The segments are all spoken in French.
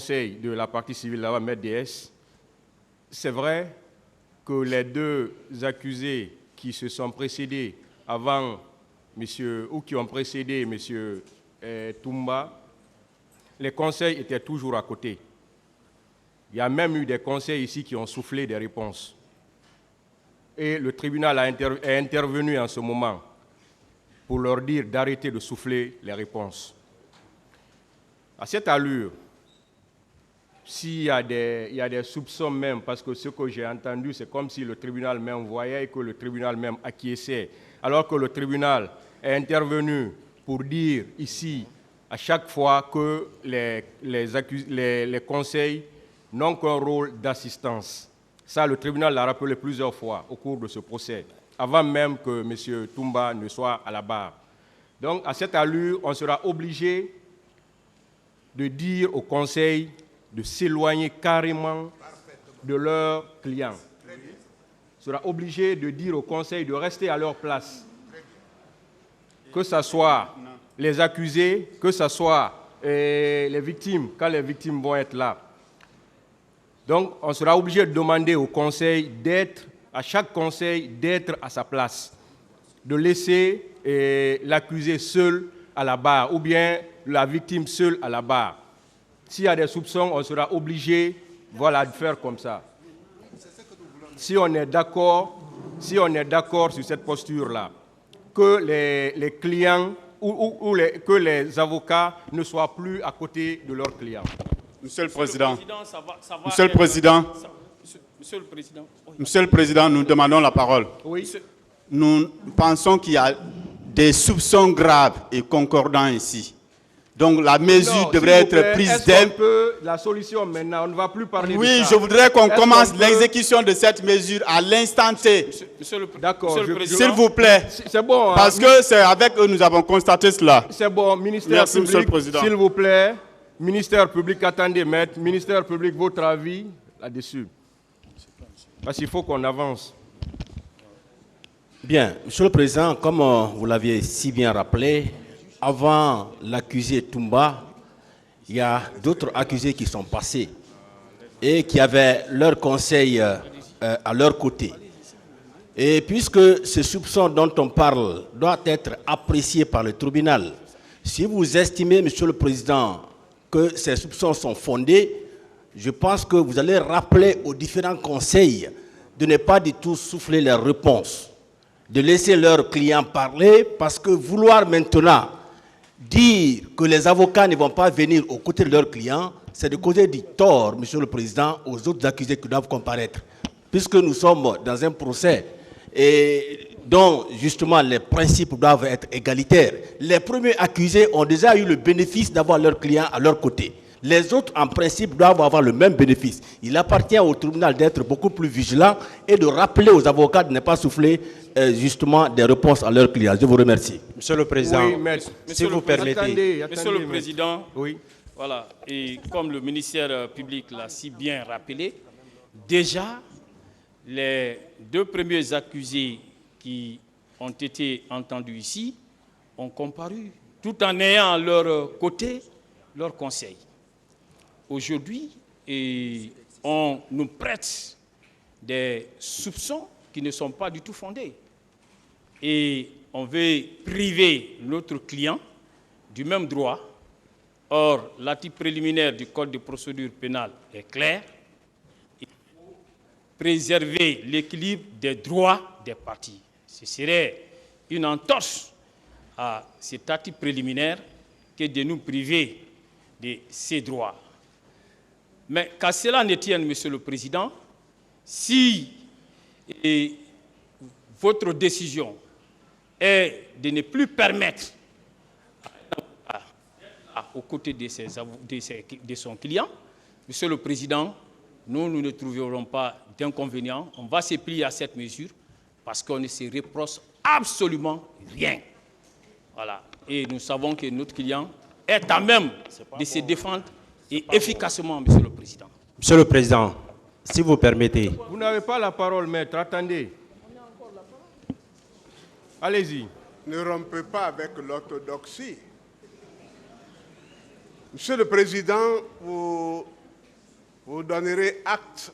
conseil de la partie civile, là, Maître DS, c'est vrai que les deux accusés qui se sont précédés avant monsieur, ou qui ont précédé M. Toumba, les conseils étaient toujours à côté. Il y a même eu des conseils ici qui ont soufflé des réponses. Et le tribunal est intervenu en ce moment pour leur dire d'arrêter de souffler les réponses. À cette allure, s'il y a des soupçons même, parce que ce que j'ai entendu, c'est comme si le tribunal même voyait et que le tribunal même acquiesçait, alors que le tribunal est intervenu pour dire ici, à chaque fois que les conseils n'ont qu'un rôle d'assistance. Ça, le tribunal l'a rappelé plusieurs fois au cours de ce procès, avant même que M. Toumba ne soit à la barre. Donc, à cette allure, on sera obligé de dire au conseil de s'éloigner carrément de leurs clients. On sera obligé de dire au conseil de rester à leur place. Que ce soit les accusés, que ce soit les victimes, quand les victimes vont être là. Donc, on sera obligé de demander au conseil à chaque conseil d'être à sa place, de laisser l'accusé seul à la barre, ou bien la victime seule à la barre. S'il y a des soupçons, on sera obligé, voilà, de faire comme ça. Si on est d'accord sur cette posture-là, que les clients que les avocats ne soient plus à côté de leurs clients. Monsieur le Président, Monsieur le Président, nous demandons la parole. Oui. Nous pensons qu'il y a des soupçons graves et concordants ici. Donc la mesure devrait être prise la solution maintenant, on ne va plus parler de ça. Oui, je voudrais qu'on commence l'exécution de cette mesure à l'instant T. D'accord, s'il vous plaît. C'est bon. Parce que c'est avec eux que nous avons constaté cela. C'est bon, ministère Merci, public, Monsieur le Président. s'il vous plaît. Ministère public, attendez, maître. Ministère public, votre avis là-dessus. Parce qu'il faut qu'on avance. Bien, Monsieur le Président, comme vous l'aviez si bien rappelé, avant l'accusé Toumba, il y a d'autres accusés qui sont passés et qui avaient leur conseil à leur côté. Et puisque ce soupçon dont on parle doit être apprécié par le tribunal, si vous estimez, Monsieur le Président, que ces soupçons sont fondés, je pense que vous allez rappeler aux différents conseils de ne pas du tout souffler leurs réponses, de laisser leurs clients parler, parce que vouloir maintenant dire que les avocats ne vont pas venir aux côtés de leurs clients, c'est de causer du tort, Monsieur le Président, aux autres accusés qui doivent comparaître. Puisque nous sommes dans un procès et dont justement les principes doivent être égalitaires. Les premiers accusés ont déjà eu le bénéfice d'avoir leurs clients à leur côté. Les autres, en principe, doivent avoir le même bénéfice. Il appartient au tribunal d'être beaucoup plus vigilant et de rappeler aux avocats de ne pas souffler justement des réponses à leurs clients. Je vous remercie. Monsieur le Président, oui, si vous permettez. Attendez, Monsieur le Président, oui. Voilà, et comme le ministère public l'a si bien rappelé, déjà, les deux premiers accusés qui ont été entendus ici ont comparu, tout en ayant à leur côté leur conseil. Aujourd'hui, on nous prête des soupçons qui ne sont pas du tout fondés. Et on veut priver notre client du même droit. Or, l'article préliminaire du Code de procédure pénale est clair. Il faut préserver l'équilibre des droits des parties. Ce serait une entorse à cet article préliminaire que de nous priver de ces droits. Mais qu'à cela ne tienne, Monsieur le Président, si votre décision est de ne plus permettre aux côtés de son client, Monsieur le Président, nous ne trouverons pas d'inconvénient. On va se plier à cette mesure parce qu'on ne se reproche absolument rien. Voilà. Et nous savons que notre client est à même de se défendre et efficacement, Monsieur le Président. Monsieur le Président, si vous permettez. Vous n'avez pas la parole, maître. Attendez. Allez-y. Ne rompez pas avec l'orthodoxie. Monsieur le Président, vous vous donnerez acte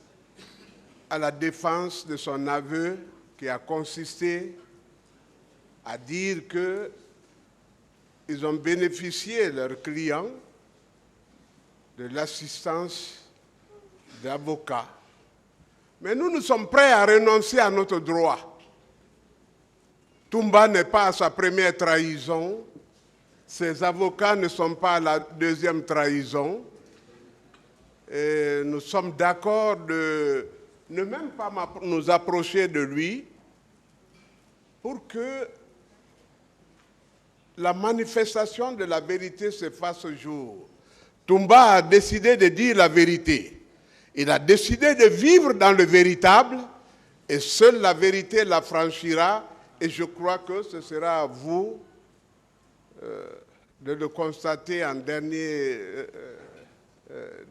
à la défense de son aveu qui a consisté à dire qu'ils ont bénéficié, leurs clients, de l'assistance d'avocats. Mais nous sommes prêts à renoncer à notre droit. Toumba n'est pas à sa première trahison, ses avocats ne sont pas à la deuxième trahison. Et nous sommes d'accord de ne même pas nous approcher de lui pour que la manifestation de la vérité se fasse jour. Toumba a décidé de dire la vérité. Il a décidé de vivre dans le véritable et seule la vérité l'affranchira. Et je crois que ce sera à vous de le constater en dernier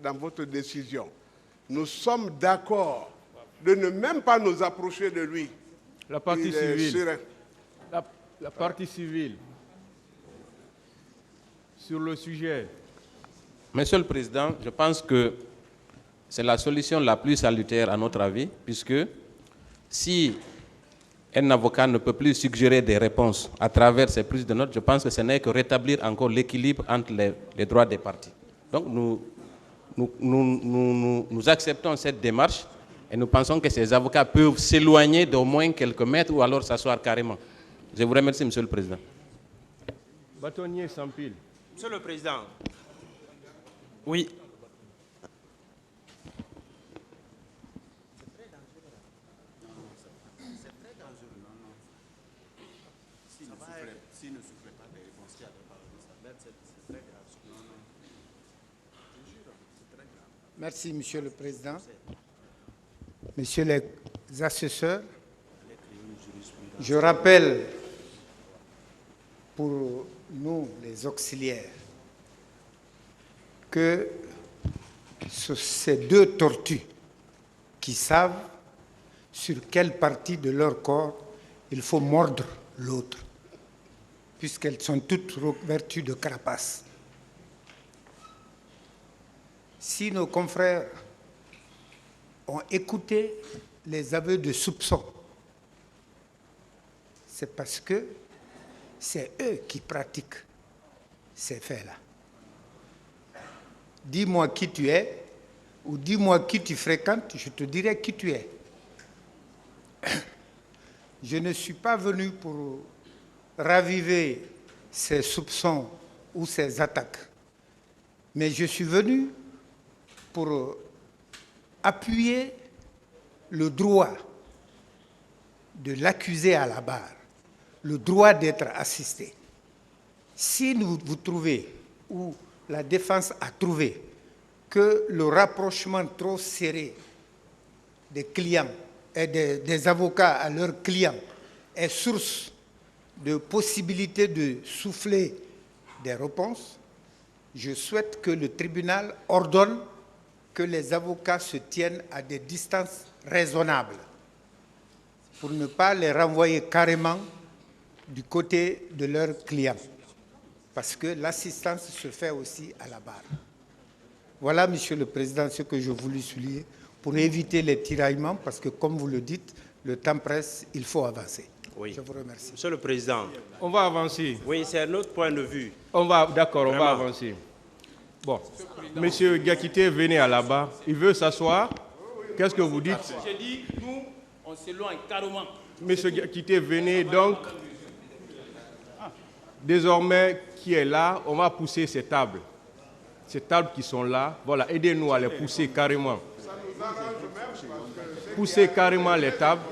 dans votre décision. Nous sommes d'accord de ne même pas nous approcher de lui. La partie civile. La partie civile. Sur le sujet. Monsieur le Président, je pense que c'est la solution la plus salutaire à notre avis, puisque si un avocat ne peut plus suggérer des réponses à travers ces prises de notes, je pense que ce n'est que rétablir encore l'équilibre entre les droits des parties. Donc nous acceptons cette démarche et nous pensons que ces avocats peuvent s'éloigner d'au moins quelques mètres ou alors s'asseoir carrément. Je vous remercie, Monsieur le Président. Bâtonnier sans pile. Monsieur le Président. Oui. Merci, Monsieur le Président. Messieurs les assesseurs, je rappelle pour nous, les auxiliaires, que ces deux tortues qui savent sur quelle partie de leur corps il faut mordre l'autre, puisqu'elles sont toutes revêtues de carapace. Si nos confrères ont écouté les aveux de soupçon, c'est parce que c'est eux qui pratiquent ces faits-là. Dis-moi qui tu es, ou dis-moi qui tu fréquentes, je te dirai qui tu es. Je ne suis pas venu pour raviver ces soupçons ou ces attaques, mais je suis venu pour appuyer le droit de l'accusé à la barre, le droit d'être assisté. Si vous trouvez, ou la défense a trouvé, que le rapprochement trop serré des clients et des avocats à leurs clients est source de possibilité de souffler des réponses, je souhaite que le tribunal ordonne que les avocats se tiennent à des distances raisonnables pour ne pas les renvoyer carrément du côté de leurs clients, parce que l'assistance se fait aussi à la barre. Voilà, Monsieur le Président, ce que je voulais souligner pour éviter les tiraillements, parce que, comme vous le dites, le temps presse, il faut avancer. Oui. Je vous remercie. Monsieur le Président. On va avancer. Oui, c'est un autre point de vue. D'accord, on va avancer. Bon, Monsieur Gakité, venez à la barre. Il veut s'asseoir. Qu'est-ce que vous dites? J'ai dit, nous, on s'éloigne carrément. Monsieur Gakité, venez donc. Désormais, qui est là, on va pousser ces tables. Ces tables qui sont là, voilà, aidez-nous à les pousser carrément. Poussez carrément les tables.